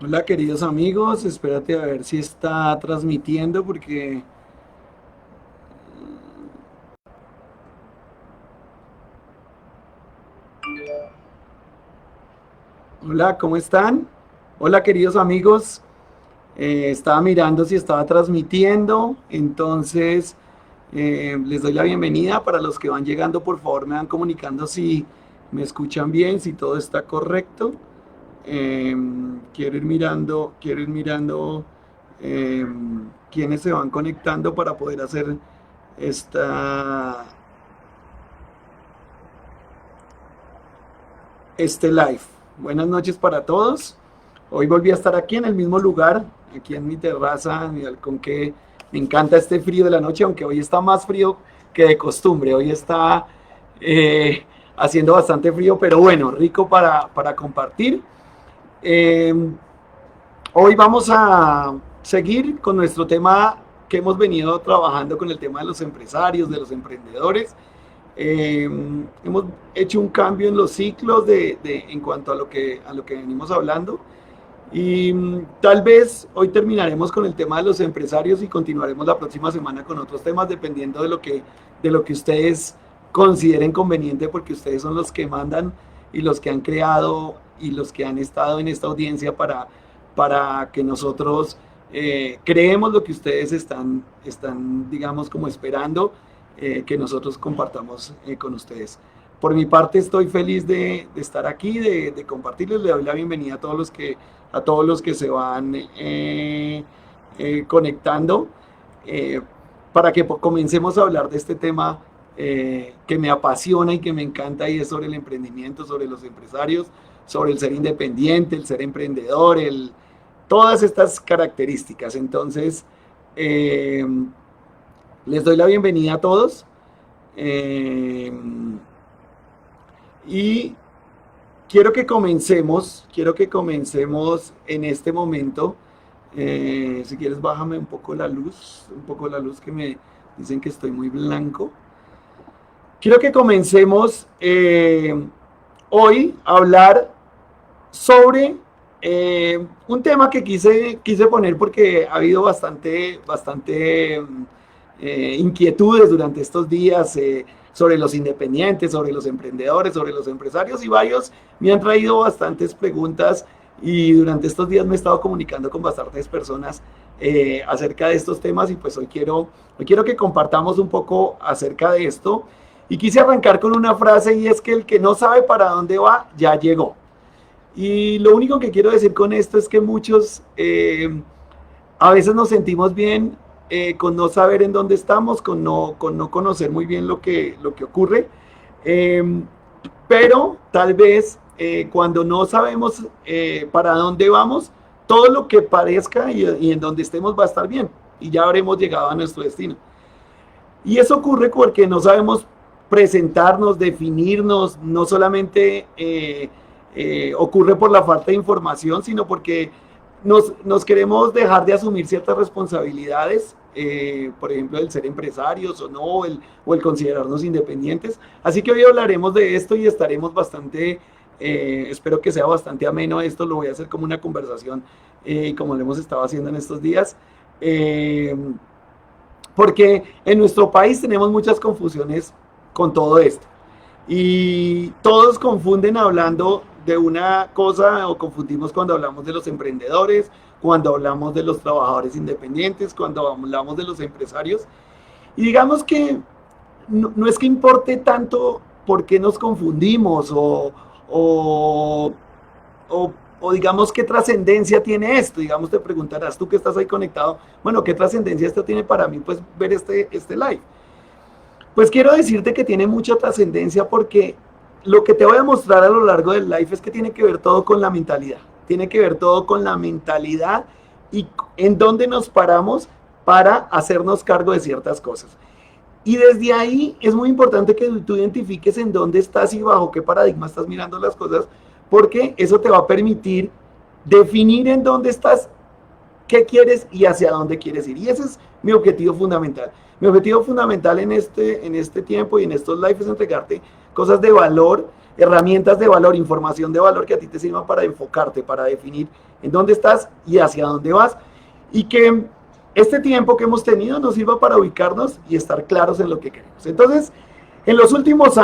Hola queridos amigos, espérate a ver si está transmitiendo porque... Hola, ¿cómo están? Hola queridos amigos, estaba mirando si estaba transmitiendo, entonces les doy la bienvenida. Para los que van llegando, por favor me van comunicando si me escuchan bien, si todo está correcto. Quiero ir mirando eh, quiénes se van conectando para poder hacer esta, este live. Buenas noches para todos. Hoy volví a estar aquí en el mismo lugar, aquí en mi terraza, en mi balcón, que me encanta este frío de la noche, aunque hoy está más frío que de costumbre. Hoy está eh, haciendo bastante frío, pero bueno, rico para compartir. Eh, Hoy vamos a seguir con nuestro tema que hemos venido trabajando con el tema de los empresarios, de los emprendedores. Hemos hecho un cambio en los ciclos en cuanto a lo que venimos hablando. Y tal vez hoy terminaremos con el tema de los empresarios y continuaremos la próxima semana con otros temas, dependiendo de lo que ustedes consideren conveniente, porque ustedes son los que mandan y los que han creado y los que han estado en esta audiencia para que nosotros creemos lo que ustedes están, digamos, como esperando que nosotros compartamos con ustedes. Por mi parte estoy feliz de estar aquí, de compartirles. Le doy la bienvenida a todos los que se van conectando eh, para que comencemos a hablar de este tema que me apasiona y que me encanta, y es sobre el emprendimiento, sobre los empresarios, sobre el ser independiente, el ser emprendedor, todas estas características. Entonces, eh, les doy la bienvenida a todos. Eh, y quiero que comencemos en este momento. Si quieres, bájame un poco la luz que me dicen que estoy muy blanco. Quiero que comencemos hoy a hablar sobre un tema que quise poner porque ha habido bastante inquietudes durante estos días sobre los independientes, sobre los emprendedores, sobre los empresarios, y varios me han traído bastantes preguntas, y durante estos días me he estado comunicando con bastantes personas acerca de estos temas, y pues hoy quiero que compartamos un poco acerca de esto. Y quise arrancar con una frase, y es que el que no sabe para dónde va, ya llegó. Y lo único que quiero decir con esto es que muchos a veces nos sentimos bien con no saber en dónde estamos, con no conocer muy bien lo que ocurre, eh, pero tal vez cuando no sabemos para dónde vamos, todo lo que parezca y en donde estemos va a estar bien, y ya habremos llegado a nuestro destino. Y eso ocurre porque no sabemos presentarnos, definirnos. No solamente ocurre por la falta de información, sino porque nos queremos dejar de asumir ciertas responsabilidades, por ejemplo, el ser empresarios o no, o el considerarnos independientes. Así que hoy hablaremos de esto y estaremos espero que sea bastante ameno esto. Lo voy a hacer como una conversación, como lo hemos estado haciendo en estos días. Eh, Porque en nuestro país tenemos muchas confusiones con todo esto. Y todos confunden hablando de una cosa, o confundimos cuando hablamos de los emprendedores, cuando hablamos de los trabajadores independientes, cuando hablamos de los empresarios. Y digamos que no es que importe tanto por qué nos confundimos, o, o digamos qué trascendencia tiene esto. Digamos, te preguntarás tú que estás ahí conectado, bueno, ¿qué trascendencia esto tiene para mí, pues, ver este live? Pues quiero decirte que tiene mucha trascendencia, porque lo que te voy a mostrar a lo largo del live es que tiene que ver todo con la mentalidad. Tiene que ver todo con la mentalidad y en dónde nos paramos para hacernos cargo de ciertas cosas. Y desde ahí es muy importante que tú identifiques en dónde estás y bajo qué paradigma estás mirando las cosas, porque eso te va a permitir definir en dónde estás, qué quieres y hacia dónde quieres ir. Y ese es mi objetivo fundamental. Mi objetivo fundamental en este tiempo y en estos lives es entregarte cosas de valor, herramientas de valor, información de valor que a ti te sirva para enfocarte, para definir en dónde estás y hacia dónde vas, y que este tiempo que hemos tenido nos sirva para ubicarnos y estar claros en lo que queremos. Entonces, en los últimos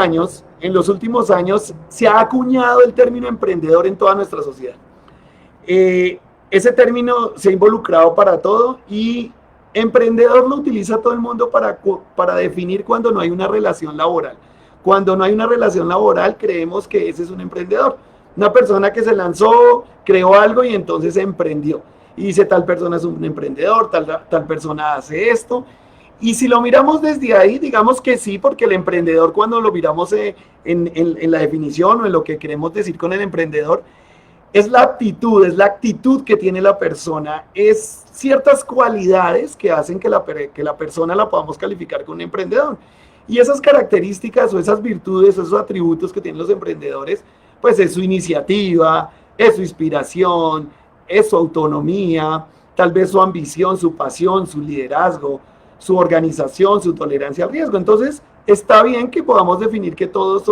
años se ha acuñado el término emprendedor en toda nuestra sociedad. Ese término se ha involucrado para todo y emprendedor lo utiliza todo el mundo para definir cuando no hay una relación laboral. Cuando no hay una relación laboral, creemos que ese es un emprendedor. Una persona que se lanzó, creó algo y entonces emprendió. Y dice, tal persona es un emprendedor, tal persona hace esto. Y si lo miramos desde ahí, digamos que sí, porque el emprendedor, cuando lo miramos en la definición o en lo que queremos decir con el emprendedor, es la actitud que tiene la persona, es ciertas cualidades que hacen que la persona la podamos calificar como un emprendedor. Y esas características o esas virtudes, esos atributos que tienen los emprendedores, pues es su iniciativa, es su inspiración, es su autonomía, tal vez su ambición, su pasión, su liderazgo, su organización, su tolerancia al riesgo. Entonces, está bien que podamos definir que todos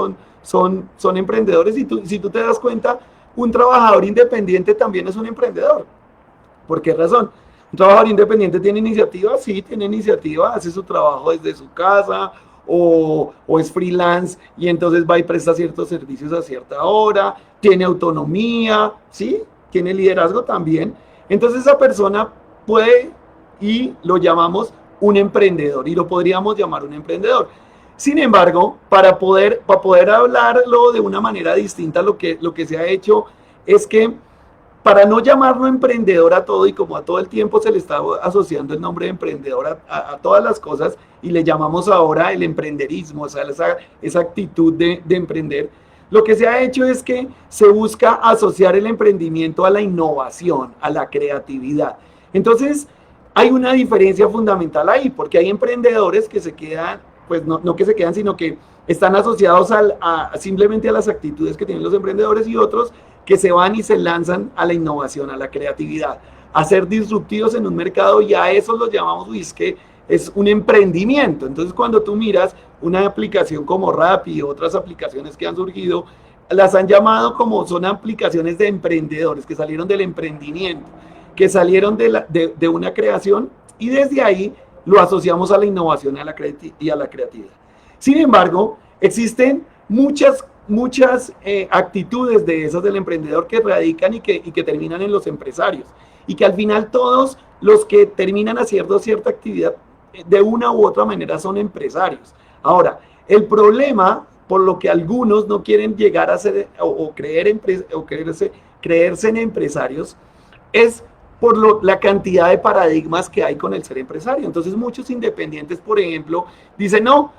son emprendedores, y si tú te das cuenta, un trabajador independiente también es un emprendedor. ¿Por qué razón? Un trabajador independiente tiene iniciativa, sí, tiene iniciativa, hace su trabajo desde su casa o es freelance y entonces va y presta ciertos servicios a cierta hora, tiene autonomía, sí, tiene liderazgo también. Entonces esa persona puede, y lo llamamos un emprendedor, y lo podríamos llamar un emprendedor. Sin embargo, para poder hablarlo de una manera distinta, lo que se ha hecho es que, para no llamarlo emprendedor a todo, y como a todo el tiempo se le está asociando el nombre de emprendedor a todas las cosas, y le llamamos ahora el emprenderismo, o sea, esa actitud de emprender, lo que se ha hecho es que se busca asociar el emprendimiento a la innovación, a la creatividad. Entonces, hay una diferencia fundamental ahí, porque hay emprendedores que se quedan, pues no que se quedan, sino que están asociados simplemente a las actitudes que tienen los emprendedores, y otros que se van y se lanzan a la innovación, a la creatividad, a ser disruptivos en un mercado, y a eso los llamamos, es que es un emprendimiento. Entonces, cuando tú miras una aplicación como Rappi y otras aplicaciones que han surgido, las han llamado como son aplicaciones de emprendedores, que salieron del emprendimiento, que salieron de una creación, y desde ahí lo asociamos a la innovación y a la creatividad. Sin embargo, existen muchas actitudes de esas del emprendedor que radican y que terminan en los empresarios, y que al final todos los que terminan haciendo cierta actividad de una u otra manera son empresarios. Ahora, el problema por lo que algunos no quieren llegar a ser o creerse en empresarios es por la cantidad de paradigmas que hay con el ser empresario. Entonces muchos independientes, por ejemplo, dicen, no,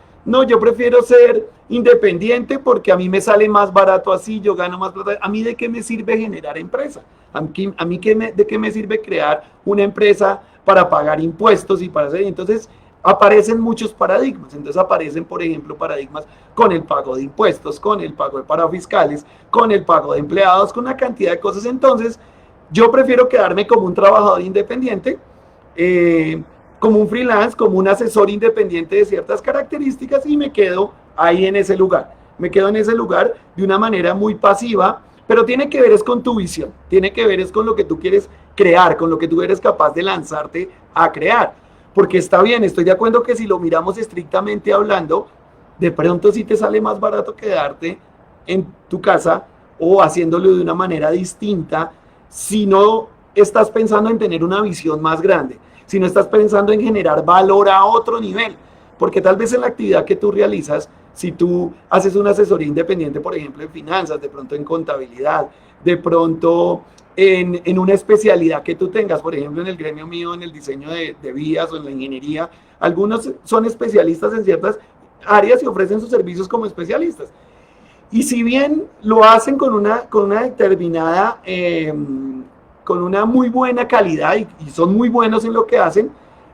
yo prefiero ser independiente porque a mí me sale más barato así, yo gano más plata. ¿A mí de qué me sirve generar empresa? ¿A mí de qué me sirve crear una empresa para pagar impuestos y para hacer? Entonces aparecen muchos paradigmas. Entonces aparecen, por ejemplo, paradigmas con el pago de impuestos, con el pago de parafiscales, con el pago de empleados, con una cantidad de cosas. Entonces yo prefiero quedarme como un trabajador independiente, como un freelance, como un asesor independiente de ciertas características, y me quedo ahí en ese lugar. Me quedo en ese lugar de una manera muy pasiva, pero tiene que ver es con tu visión, tiene que ver es con lo que tú quieres crear, con lo que tú eres capaz de lanzarte a crear. Porque está bien, estoy de acuerdo que si lo miramos estrictamente hablando, de pronto sí te sale más barato quedarte en tu casa o haciéndolo de una manera distinta, si no estás pensando en tener una visión más grande, si no estás pensando en generar valor a otro nivel. Porque tal vez en la actividad que tú realizas, si tú haces una asesoría independiente, por ejemplo, en finanzas, de pronto en contabilidad, de pronto en una especialidad que tú tengas, por ejemplo, en el gremio mío, en el diseño de vías o en la ingeniería, algunos son especialistas en ciertas áreas y ofrecen sus servicios como especialistas. Y si bien lo hacen con una determinada, con una muy buena calidad, y son muy buenos en lo que hacen,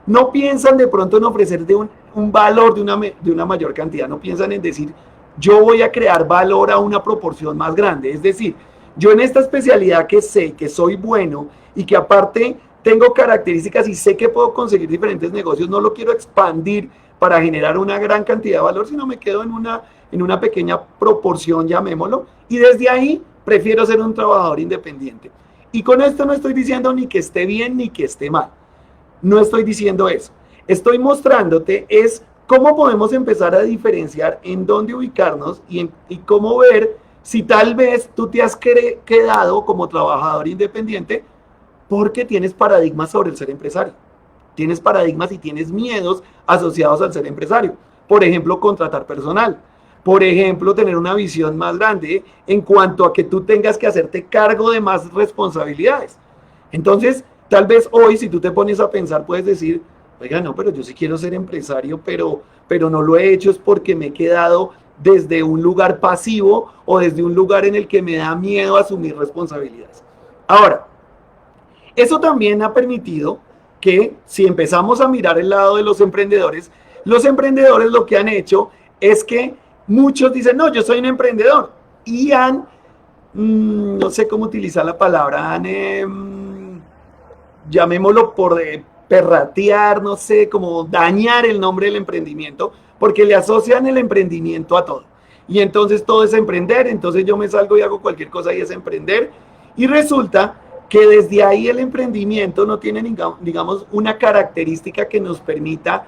no piensan de pronto en ofrecer un valor de una mayor cantidad, no piensan en decir, yo voy a crear valor a una proporción más grande. Es decir, yo en esta especialidad que sé que soy bueno y que aparte tengo características y sé que puedo conseguir diferentes negocios, no lo quiero expandir para generar una gran cantidad de valor, sino me quedo en una pequeña proporción, llamémoslo, y desde ahí prefiero ser un trabajador independiente. Y con esto no estoy diciendo ni que esté bien ni que esté mal. No estoy diciendo eso. Estoy mostrándote es cómo podemos empezar a diferenciar en dónde ubicarnos y cómo ver si tal vez tú te has quedado como trabajador independiente porque tienes paradigmas sobre el ser empresario. Tienes paradigmas y tienes miedos asociados al ser empresario. Por ejemplo, contratar personal. Por ejemplo, tener una visión más grande en cuanto a que tú tengas que hacerte cargo de más responsabilidades. Entonces, tal vez hoy, si tú te pones a pensar, puedes decir, oiga, no, pero yo sí quiero ser empresario, pero no lo he hecho es porque me he quedado desde un lugar pasivo o desde un lugar en el que me da miedo asumir responsabilidades. Ahora, eso también ha permitido que si empezamos a mirar el lado de los emprendedores lo que han hecho es que muchos dicen, no, yo soy un emprendedor y no sé cómo utilizar la palabra, llamémoslo por perratear, no sé, como dañar el nombre del emprendimiento, porque le asocian el emprendimiento a todo. Y entonces todo es emprender, entonces yo me salgo y hago cualquier cosa y es emprender. Y resulta que desde ahí el emprendimiento no tiene, digamos, una característica que nos permita,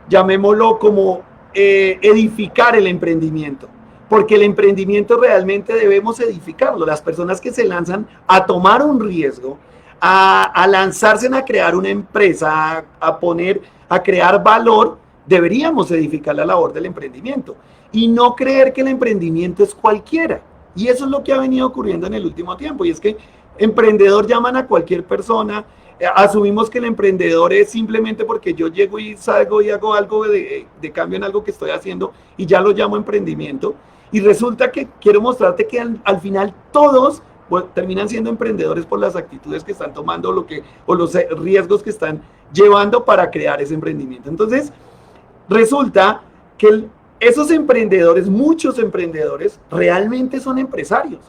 llamémoslo como edificar el emprendimiento. Porque el emprendimiento realmente debemos edificarlo. Las personas que se lanzan a tomar un riesgo, a lanzarse a crear una empresa, a crear valor, deberíamos edificar la labor del emprendimiento y no creer que el emprendimiento es cualquiera. Y eso es lo que ha venido ocurriendo en el último tiempo, y es que emprendedor llaman a cualquier persona, asumimos que el emprendedor es simplemente porque yo llego y salgo y hago algo de cambio en algo que estoy haciendo y ya lo llamo emprendimiento, y resulta que quiero mostrarte que al final todos terminan siendo emprendedores por las actitudes que están tomando o los riesgos que están llevando para crear ese emprendimiento. Entonces, resulta que esos emprendedores, muchos emprendedores, realmente son empresarios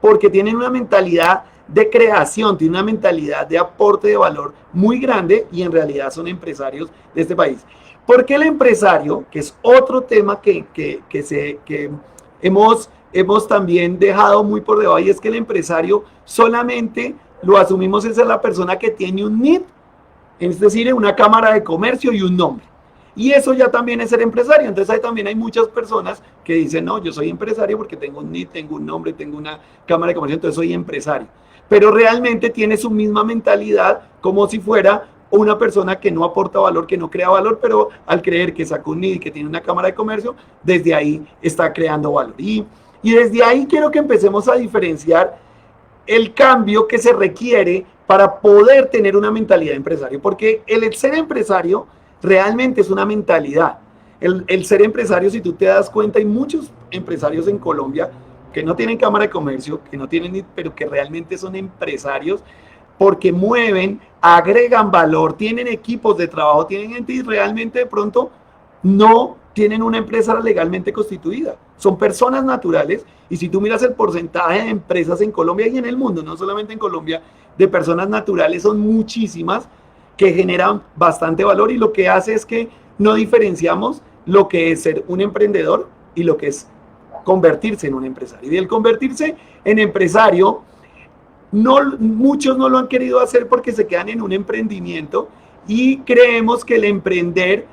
porque tienen una mentalidad de creación, tienen una mentalidad de aporte de valor muy grande y en realidad son empresarios de este país. Porque el empresario, que es otro tema que hemos también dejado muy por debajo, y es que el empresario solamente lo asumimos es la persona que tiene un NIT, es decir, una cámara de comercio y un nombre. Y eso ya también es ser empresario. Entonces ahí también hay muchas personas que dicen, no, yo soy empresario porque tengo un NIT, tengo un nombre, tengo una cámara de comercio, entonces soy empresario. Pero realmente tiene su misma mentalidad como si fuera una persona que no aporta valor, que no crea valor, pero al creer que sacó un NIT y que tiene una cámara de comercio, desde ahí está creando valor. Y desde ahí quiero que empecemos a diferenciar el cambio que se requiere para poder tener una mentalidad de empresario, porque el ser empresario realmente es una mentalidad. El ser empresario, si tú te das cuenta, hay muchos empresarios en Colombia que no tienen cámara de comercio, que no tienen, pero que realmente son empresarios porque mueven, agregan valor, tienen equipos de trabajo, tienen gente y realmente de pronto no tienen una empresa legalmente constituida. Son personas naturales y si tú miras el porcentaje de empresas en Colombia y en el mundo, no solamente en Colombia, de personas naturales son muchísimas que generan bastante valor y lo que hace es que no diferenciamos lo que es ser un emprendedor y lo que es convertirse en un empresario. Y el convertirse en empresario, muchos no lo han querido hacer porque se quedan en un emprendimiento y creemos que el emprender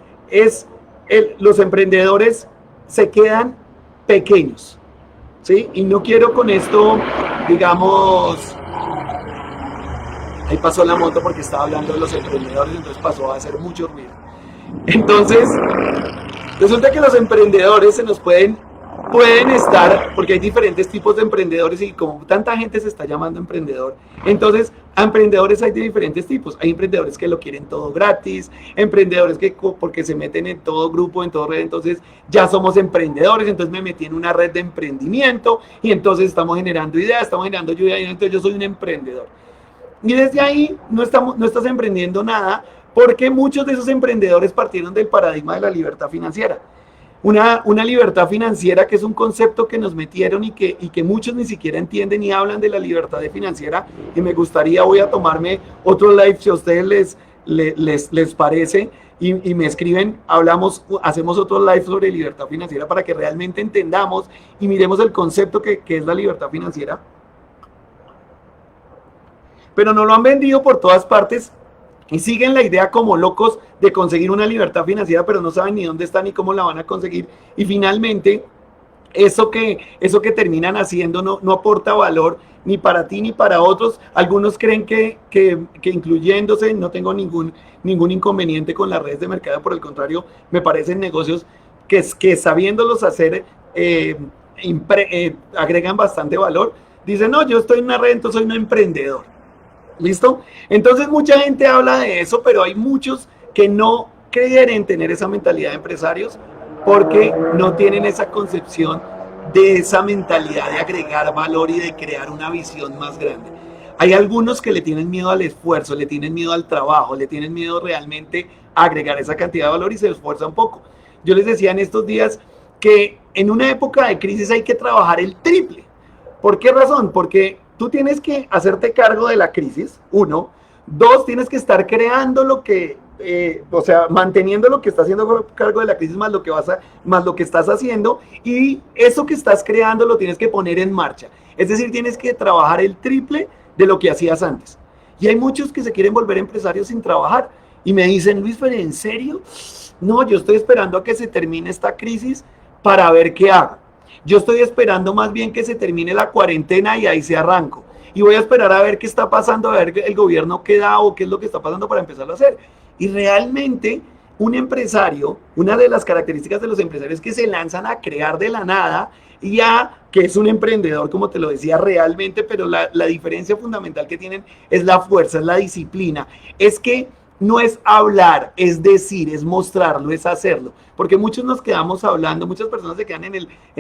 los emprendedores se quedan pequeños, ¿sí? Y no quiero con esto, digamos, ahí pasó la moto porque estaba hablando de los emprendedores, entonces pasó a hacer mucho ruido. Entonces, resulta que los emprendedores se nos pueden estar, porque hay diferentes tipos de emprendedores y como tanta gente se está llamando emprendedor, entonces a emprendedores hay de diferentes tipos. Hay emprendedores que lo quieren todo gratis, emprendedores que porque se meten en todo grupo, en todo red, entonces ya somos emprendedores, entonces me metí en una red de emprendimiento y entonces estamos generando ideas, estamos generando ayuda y entonces yo soy un emprendedor. Y desde ahí no estás emprendiendo nada porque muchos de esos emprendedores partieron del paradigma de la libertad financiera. Una libertad financiera que es un concepto que nos metieron y que muchos ni siquiera entienden y hablan de la libertad financiera. Y me gustaría, voy a tomarme otro live si a ustedes les parece, y me escriben, hablamos, hacemos otro live sobre libertad financiera para que realmente entendamos y miremos el concepto que es la libertad financiera. Pero no lo han vendido por todas partes y siguen la idea como locos de conseguir una libertad financiera, pero no saben ni dónde está ni cómo la van a conseguir. Y finalmente, eso que terminan haciendo no aporta valor ni para ti ni para otros. Algunos creen que incluyéndose, no tengo ningún inconveniente con las redes de mercado, por el contrario, me parecen negocios que sabiéndolos hacer, agregan bastante valor. Dicen, no, yo estoy en una red, entonces soy un emprendedor. ¿Listo? Entonces mucha gente habla de eso, pero hay muchos que no quieren tener esa mentalidad de empresarios porque no tienen esa concepción de esa mentalidad de agregar valor y de crear una visión más grande. Hay algunos que le tienen miedo al esfuerzo, le tienen miedo al trabajo, le tienen miedo realmente a agregar esa cantidad de valor y se esfuerzan poco. Yo les decía en estos días que en una época de crisis hay que trabajar el triple. ¿Por qué razón? Porque tú tienes que hacerte cargo de la crisis, uno. Dos, tienes que estar creando lo que, manteniendo lo que estás haciendo cargo de la crisis más lo que estás haciendo, y eso que estás creando lo tienes que poner en marcha. Es decir, tienes que trabajar el triple de lo que hacías antes. Y hay muchos que se quieren volver empresarios sin trabajar. Y me dicen, Luis, ¿pero en serio? No, yo estoy esperando a que se termine esta crisis para ver qué hago. Yo estoy esperando más bien que se termine la cuarentena y ahí se arranco. Y voy a esperar a ver qué está pasando, a ver el gobierno qué da o qué es lo que está pasando para empezarlo a hacer. Y realmente un empresario, una de las características de los empresarios es que se lanzan a crear de la nada y que es un emprendedor, como te lo decía realmente, pero la diferencia fundamental que tienen es la fuerza, es la disciplina. Es que no es hablar, es decir, es mostrarlo, es hacerlo. Porque muchos nos quedamos hablando, muchas personas se quedan en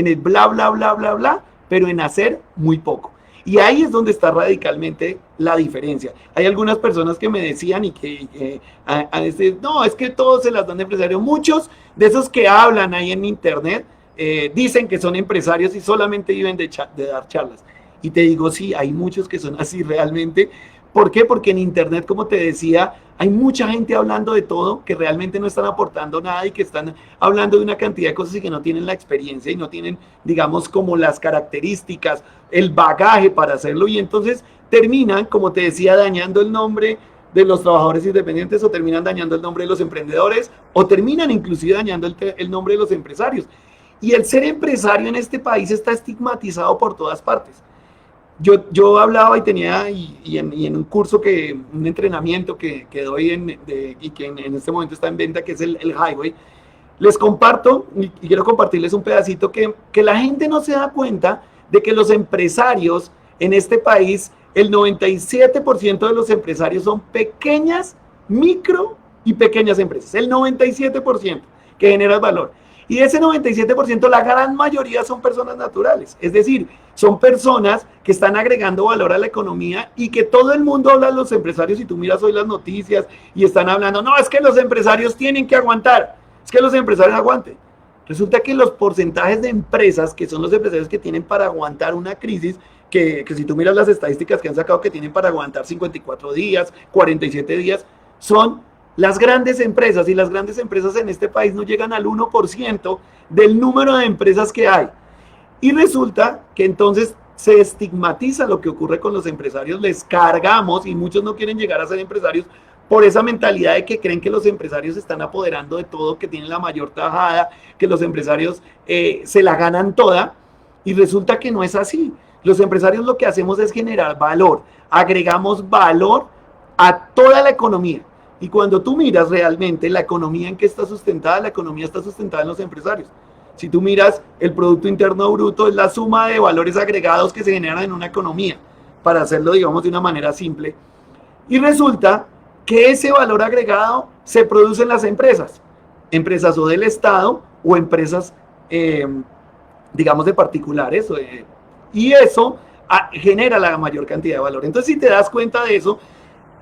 el bla, bla, bla, bla, bla, pero en hacer muy poco. Y ahí es donde está radicalmente la diferencia. Hay algunas personas que me decían no, es que todos se las dan de empresario. Muchos de esos que hablan ahí en internet dicen que son empresarios y solamente viven de dar charlas. Y te digo, sí, hay muchos que son así realmente. ¿Por qué? Porque en internet, como te decía, hay mucha gente hablando de todo que realmente no están aportando nada y que están hablando de una cantidad de cosas y que no tienen la experiencia y no tienen, digamos, como las características, el bagaje para hacerlo, y entonces terminan, como te decía, dañando el nombre de los trabajadores independientes, o terminan dañando el nombre de los emprendedores, o terminan inclusive dañando el nombre de los empresarios. Y el ser empresario en este país está estigmatizado por todas partes. Yo hablaba y tenía, en un curso, un entrenamiento que doy y que en este momento está en venta, que es el Highway, les comparto y quiero compartirles un pedacito que la gente no se da cuenta de que los empresarios en este país, el 97% de los empresarios son pequeñas, micro y pequeñas empresas, el 97% que genera valor. Y de ese 97%, la gran mayoría son personas naturales. Es decir, son personas que están agregando valor a la economía y que todo el mundo habla de los empresarios. Y tú miras hoy las noticias y están hablando, no, es que los empresarios tienen que aguantar. Es que los empresarios aguanten. Resulta que los porcentajes de empresas, que son los empresarios que tienen para aguantar una crisis, que si tú miras las estadísticas que han sacado que tienen para aguantar 54 días, 47 días, son las grandes empresas, y las grandes empresas en este país no llegan al 1% del número de empresas que hay. Y resulta que entonces se estigmatiza lo que ocurre con los empresarios, les cargamos, y muchos no quieren llegar a ser empresarios por esa mentalidad de que creen que los empresarios se están apoderando de todo, que tienen la mayor tajada, que los empresarios se la ganan toda, y resulta que no es así. Los empresarios lo que hacemos es generar valor, agregamos valor a toda la economía. Y cuando tú miras realmente la economía en que está sustentada, la economía está sustentada en los empresarios. Si tú miras el Producto Interno Bruto, es la suma de valores agregados que se generan en una economía, para hacerlo, digamos, de una manera simple. Y resulta que ese valor agregado se produce en las empresas o del Estado o empresas, digamos, de particulares, y eso genera la mayor cantidad de valor. Entonces, si te das cuenta de eso,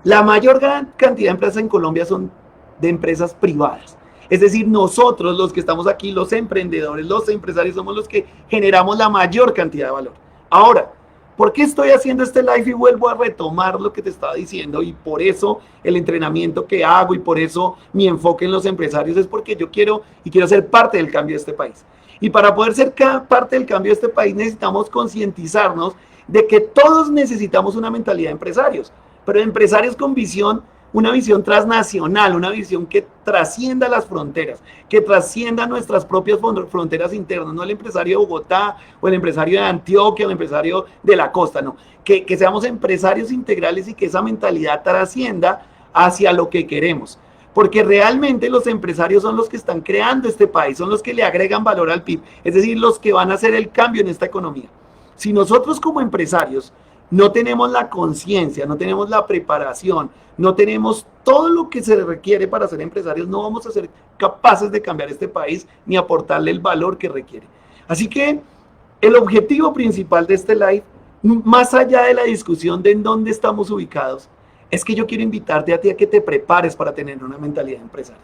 la mayor gran cantidad de empresas en Colombia son de empresas privadas. Es decir, nosotros los que estamos aquí, los emprendedores, los empresarios, somos los que generamos la mayor cantidad de valor. Ahora, ¿Por qué estoy haciendo este live y vuelvo a retomar lo que te estaba diciendo? Y por eso el entrenamiento que hago y por eso mi enfoque en los empresarios es porque yo quiero y quiero ser parte del cambio de este país. Y para poder ser parte del cambio de este país necesitamos concientizarnos de que todos necesitamos una mentalidad de empresarios, pero empresarios con visión, una visión transnacional, una visión que trascienda las fronteras, que trascienda nuestras propias fronteras internas, no el empresario de Bogotá o el empresario de Antioquia o el empresario de la costa, no, que seamos empresarios integrales y que esa mentalidad trascienda hacia lo que queremos. Porque realmente los empresarios son los que están creando este país, son los que le agregan valor al PIB, es decir, los que van a hacer el cambio en esta economía. Si nosotros como empresarios no tenemos la conciencia, no tenemos la preparación, no tenemos todo lo que se requiere para ser empresarios, no vamos a ser capaces de cambiar este país ni aportarle el valor que requiere. Así que el objetivo principal de este live, más allá de la discusión de en dónde estamos ubicados, es que yo quiero invitarte a ti a que te prepares para tener una mentalidad empresarial,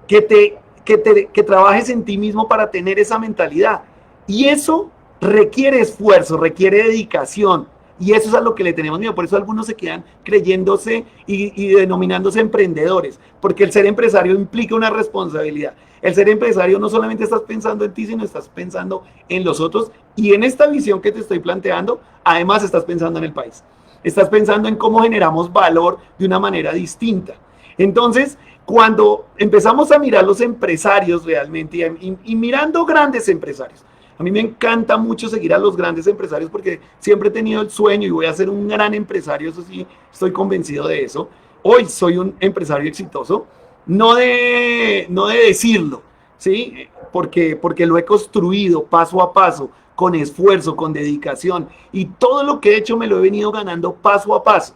que trabajes en ti mismo para tener esa mentalidad. Y eso requiere esfuerzo, requiere dedicación, y eso es a lo que le tenemos miedo. Por eso algunos se quedan creyéndose y denominándose emprendedores, porque el ser empresario implica una responsabilidad. El ser empresario no solamente estás pensando en ti, sino estás pensando en los otros, y en esta visión que te estoy planteando, además estás pensando en el país. Estás pensando en cómo generamos valor de una manera distinta. Entonces, cuando empezamos a mirar los empresarios realmente y mirando grandes empresarios, a mí me encanta mucho seguir a los grandes empresarios porque siempre he tenido el sueño y voy a ser un gran empresario, eso sí, estoy convencido de eso. Hoy soy un empresario exitoso, no de decirlo, ¿sí? Porque lo he construido paso a paso, con esfuerzo, con dedicación, y todo lo que he hecho me lo he venido ganando paso a paso.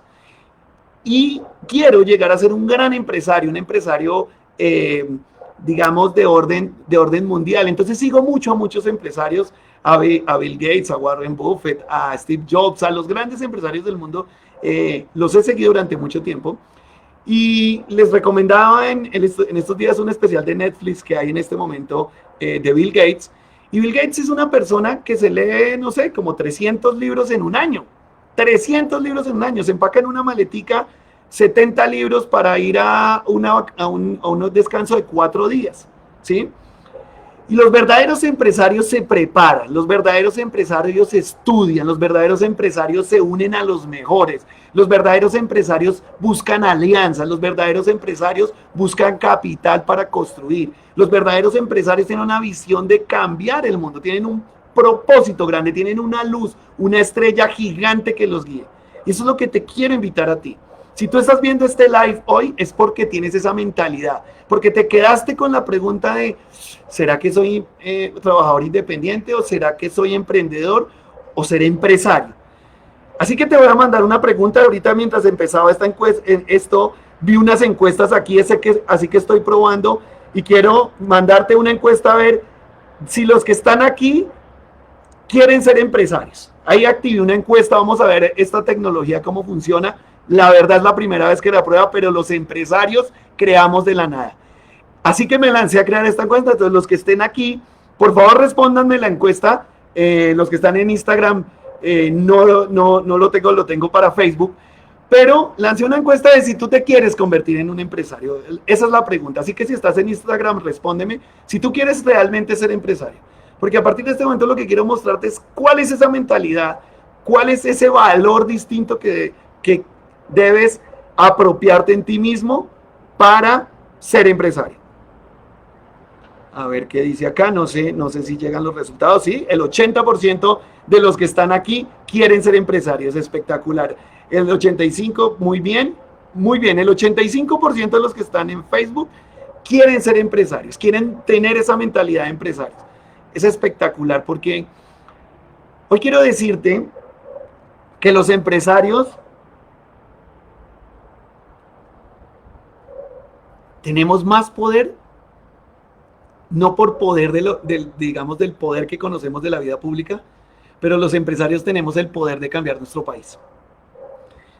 Y quiero llegar a ser un gran empresario, un empresario digamos, de orden mundial. Entonces sigo mucho a muchos empresarios, a Bill Gates, a Warren Buffett, a Steve Jobs, a los grandes empresarios del mundo. Los he seguido durante mucho tiempo. Y les recomendaba en estos días un especial de Netflix que hay en este momento de Bill Gates. Y Bill Gates es una persona que se lee, no sé, como 300 libros en un año. 300 libros en un año. Se empaca en una maletica 70 libros para ir a un descanso de 4 días, ¿sí? Y los verdaderos empresarios se preparan, los verdaderos empresarios estudian, los verdaderos empresarios se unen a los mejores, los verdaderos empresarios buscan alianzas, los verdaderos empresarios buscan capital para construir, los verdaderos empresarios tienen una visión de cambiar el mundo, tienen un propósito grande, tienen una luz, una estrella gigante que los guía. Y eso es lo que te quiero invitar a ti. Si tú estás viendo este live hoy es porque tienes esa mentalidad, porque te quedaste con la pregunta de ¿será que soy trabajador independiente o será que soy emprendedor o seré empresario? Así que te voy a mandar una pregunta ahorita mientras empezaba esta encuesta, vi unas encuestas aquí, así que estoy probando y quiero mandarte una encuesta a ver si los que están aquí quieren ser empresarios. Ahí activé una encuesta, vamos a ver esta tecnología cómo funciona. La verdad es la primera vez que la prueba, pero los empresarios creamos de la nada. Así que me lancé a crear esta encuesta. Entonces, los que estén aquí, por favor, respóndanme la encuesta. Los que están en Instagram, no lo tengo para Facebook. Pero lancé una encuesta de si tú te quieres convertir en un empresario. Esa es la pregunta. Así que si estás en Instagram, respóndeme si tú quieres realmente ser empresario. Porque a partir de este momento lo que quiero mostrarte es cuál es esa mentalidad, cuál es ese valor distinto que debes apropiarte en ti mismo para ser empresario. A ver qué dice acá, no sé si llegan los resultados, sí, el 80% de los que están aquí quieren ser empresarios, espectacular. El 85%, muy bien, el 85% de los que están en Facebook quieren ser empresarios, quieren tener esa mentalidad de empresarios. Es espectacular porque hoy quiero decirte que los empresarios tenemos más poder, no por poder digamos, del poder que conocemos de la vida pública, pero los empresarios tenemos el poder de cambiar nuestro país.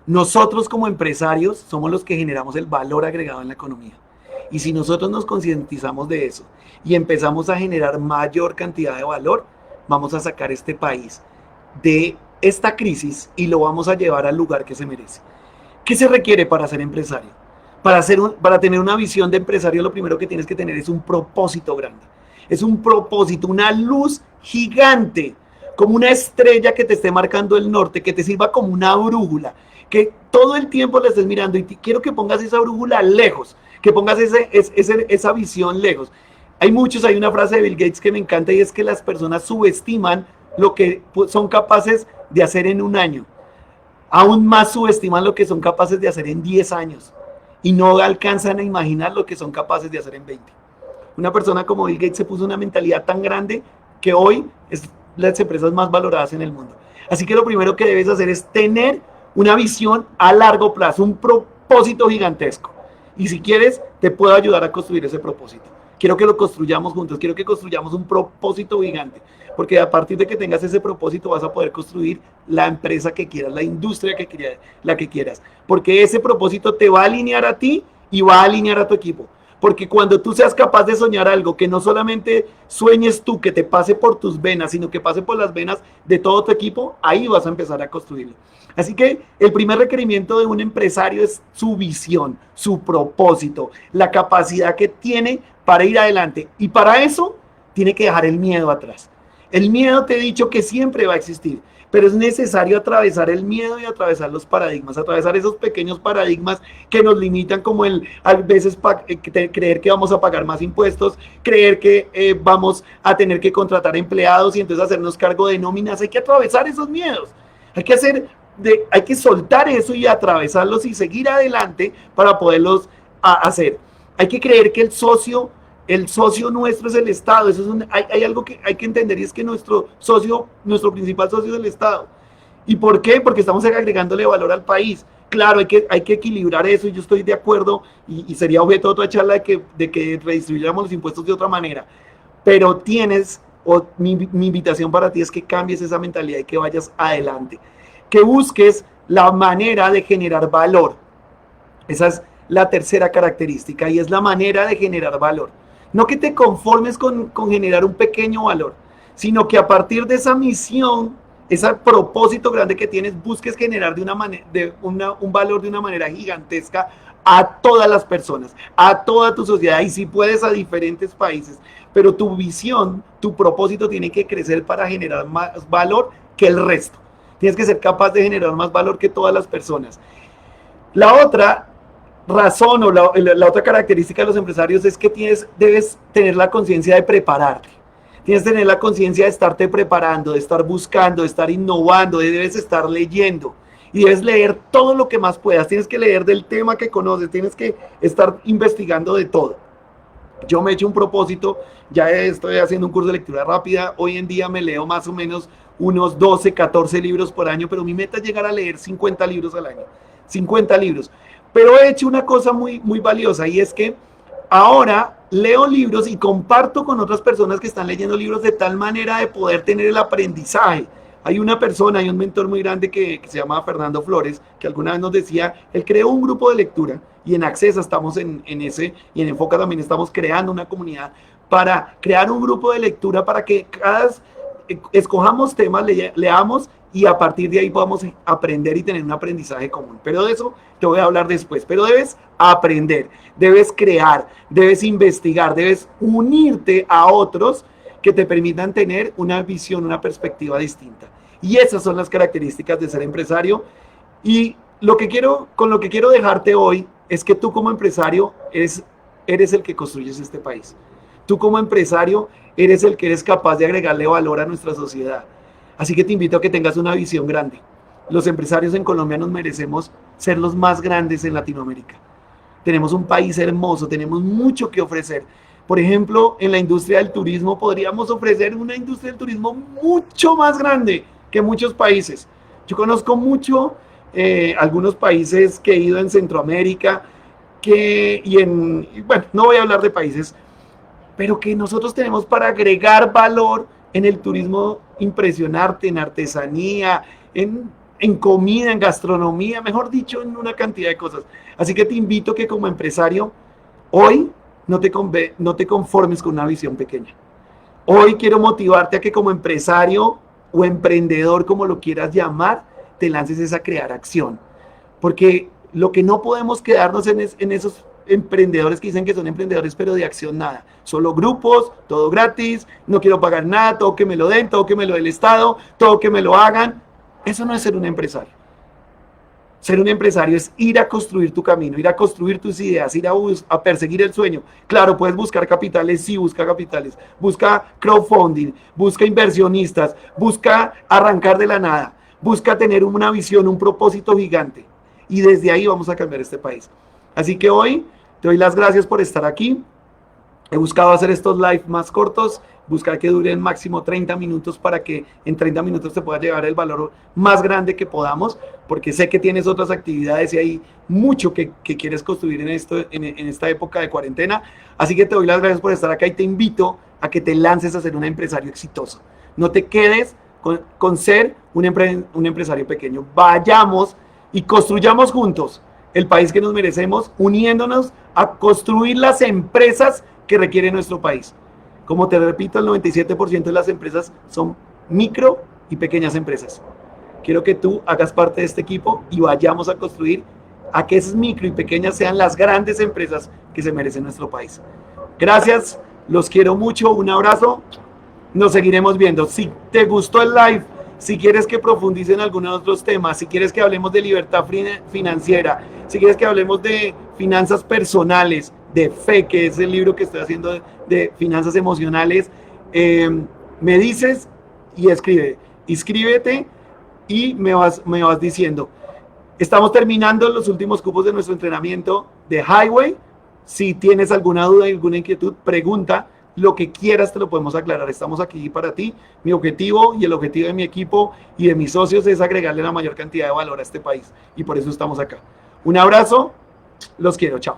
Nosotros como empresarios somos los que generamos el valor agregado en la economía. Y si nosotros nos concientizamos de eso y empezamos a generar mayor cantidad de valor, vamos a sacar este país de esta crisis y lo vamos a llevar al lugar que se merece. ¿Qué se requiere para ser empresario? Para tener una visión de empresario, lo primero que tienes que tener es un propósito grande. Es un propósito, una luz gigante, como una estrella que te esté marcando el norte, que te sirva como una brújula, que todo el tiempo la estés mirando y quiero que pongas esa brújula lejos, que pongas esa visión lejos. Hay una frase de Bill Gates que me encanta y es que las personas subestiman lo que son capaces de hacer en un año. Aún más subestiman lo que son capaces de hacer en 10 años y no alcanzan a imaginar lo que son capaces de hacer en 20. Una persona como Bill Gates se puso una mentalidad tan grande que hoy es las empresas más valoradas en el mundo. Así que lo primero que debes hacer es tener una visión a largo plazo, un propósito gigantesco. Y si quieres, te puedo ayudar a construir ese propósito. Quiero que lo construyamos juntos, quiero que construyamos un propósito gigante, porque a partir de que tengas ese propósito vas a poder construir la empresa que quieras, la industria la que quieras, porque ese propósito te va a alinear a ti y va a alinear a tu equipo. Porque cuando tú seas capaz de soñar algo, que no solamente sueñes tú, que te pase por tus venas, sino que pase por las venas de todo tu equipo, ahí vas a empezar a construirlo. Así que el primer requerimiento de un empresario es su visión, su propósito, la capacidad que tiene para ir adelante. Y para eso tiene que dejar el miedo atrás. El miedo, te he dicho, que siempre va a existir, pero es necesario atravesar el miedo y atravesar los paradigmas, atravesar esos pequeños paradigmas que nos limitan, como a veces creer que vamos a pagar más impuestos, creer que vamos a tener que contratar empleados y entonces hacernos cargo de nóminas. Hay que atravesar esos miedos, hay que soltar eso y atravesarlos y seguir adelante para poderlos hacer. Hay que creer que el socio nuestro es el Estado. Hay algo que hay que entender, y es que nuestro principal socio es el Estado. ¿Y por qué? Porque estamos agregándole valor al país. Claro, hay que equilibrar eso, y yo estoy de acuerdo, y sería objeto de otra charla de que redistribuyéramos los impuestos de otra manera. Pero mi invitación para ti es que cambies esa mentalidad y que vayas adelante, que busques la manera de generar valor. Esa es la tercera característica, y es la manera de generar valor. No que te conformes con generar un pequeño valor, sino que a partir de esa misión, ese propósito grande que tienes, busques generar un valor de una manera gigantesca a todas las personas, a toda tu sociedad, y si puedes a diferentes países. Pero tu visión, tu propósito tiene que crecer para generar más valor que el resto. Tienes que ser capaz de generar más valor que todas las personas. La otra razón o la otra característica de los empresarios es que debes tener la conciencia de prepararte. Tienes que tener la conciencia de estarte preparando, de estar buscando, de estar innovando, debes estar leyendo. Y debes leer todo lo que más puedas. Tienes que leer del tema que conoces, tienes que estar investigando de todo. Yo me he hecho un propósito, ya estoy haciendo un curso de lectura rápida. Hoy en día me leo más o menos unos 12, 14 libros por año, pero mi meta es llegar a leer 50 libros al año. 50 libros. Pero he hecho una cosa muy, muy valiosa, y es que ahora leo libros y comparto con otras personas que están leyendo libros, de tal manera de poder tener el aprendizaje. Hay un mentor muy grande que se llama Fernando Flores, que alguna vez nos decía, él creó un grupo de lectura, y en Accesa estamos en ese, y en Enfoca también estamos creando una comunidad para crear un grupo de lectura para que escojamos temas, leamos, y a partir de ahí podamos aprender y tener un aprendizaje común. Pero de eso te voy a hablar después. Pero debes aprender, debes crear, debes investigar, debes unirte a otros que te permitan tener una visión, una perspectiva distinta. Y esas son las características de ser empresario. Y con lo que quiero dejarte hoy es que tú, como empresario, eres el que construyes este país. Tú, como empresario, eres el que eres capaz de agregarle valor a nuestra sociedad. Así que te invito a que tengas una visión grande. Los empresarios en Colombia nos merecemos ser los más grandes en Latinoamérica. Tenemos un país hermoso, tenemos mucho que ofrecer. Por ejemplo, en la industria del turismo podríamos ofrecer una industria del turismo mucho más grande que muchos países. Yo conozco mucho algunos países que he ido en Centroamérica, bueno, no voy a hablar de países, pero que nosotros tenemos para agregar valor en el turismo impresionante, en artesanía, en comida, en gastronomía, mejor dicho, en una cantidad de cosas. Así que te invito a que, como empresario, hoy no te conformes con una visión pequeña. Hoy quiero motivarte a que, como empresario, o emprendedor, como lo quieras llamar, te lances es a crear acción. Porque lo que no podemos quedarnos en esos emprendedores que dicen que son emprendedores, pero de acción nada. Solo grupos, todo gratis, no quiero pagar nada, todo que me lo den, todo que me lo dé el Estado, todo que me lo hagan. Eso no es ser un empresario. Ser un empresario es ir a construir tu camino, ir a construir tus ideas, ir a perseguir el sueño. Claro, puedes buscar capitales, sí, busca capitales. Busca crowdfunding, busca inversionistas, busca arrancar de la nada, busca tener una visión, un propósito gigante. Y desde ahí vamos a cambiar este país. Así que hoy te doy las gracias por estar aquí. He buscado hacer estos live más cortos, buscar que duren máximo 30 minutos para que en 30 minutos te pueda llevar el valor más grande que podamos, porque sé que tienes otras actividades y hay mucho que quieres construir en esta época de cuarentena. Así que te doy las gracias por estar acá y te invito a que te lances a ser un empresario exitoso. No te quedes con ser un empresario pequeño. Vayamos y construyamos juntos el país que nos merecemos, uniéndonos a construir las empresas que requiere nuestro país. Como te repito, el 97% de las empresas son micro y pequeñas empresas. Quiero que tú hagas parte de este equipo y vayamos a construir a que esas micro y pequeñas sean las grandes empresas que se merecen nuestro país. Gracias, los quiero mucho, un abrazo, nos seguiremos viendo. Si te gustó el live, si quieres que profundice en algunos otros temas, si quieres que hablemos de libertad financiera, si quieres que hablemos de finanzas personales, de fe, que es el libro que estoy haciendo de finanzas emocionales, me dices y inscríbete y me vas diciendo. Estamos terminando los últimos cupos de nuestro entrenamiento de Highway. Si tienes alguna duda y alguna inquietud, pregunta. Lo que quieras te lo podemos aclarar. Estamos aquí para ti. Mi objetivo y el objetivo de mi equipo y de mis socios es agregarle la mayor cantidad de valor a este país. Y por eso estamos acá. Un abrazo. Los quiero. Chao.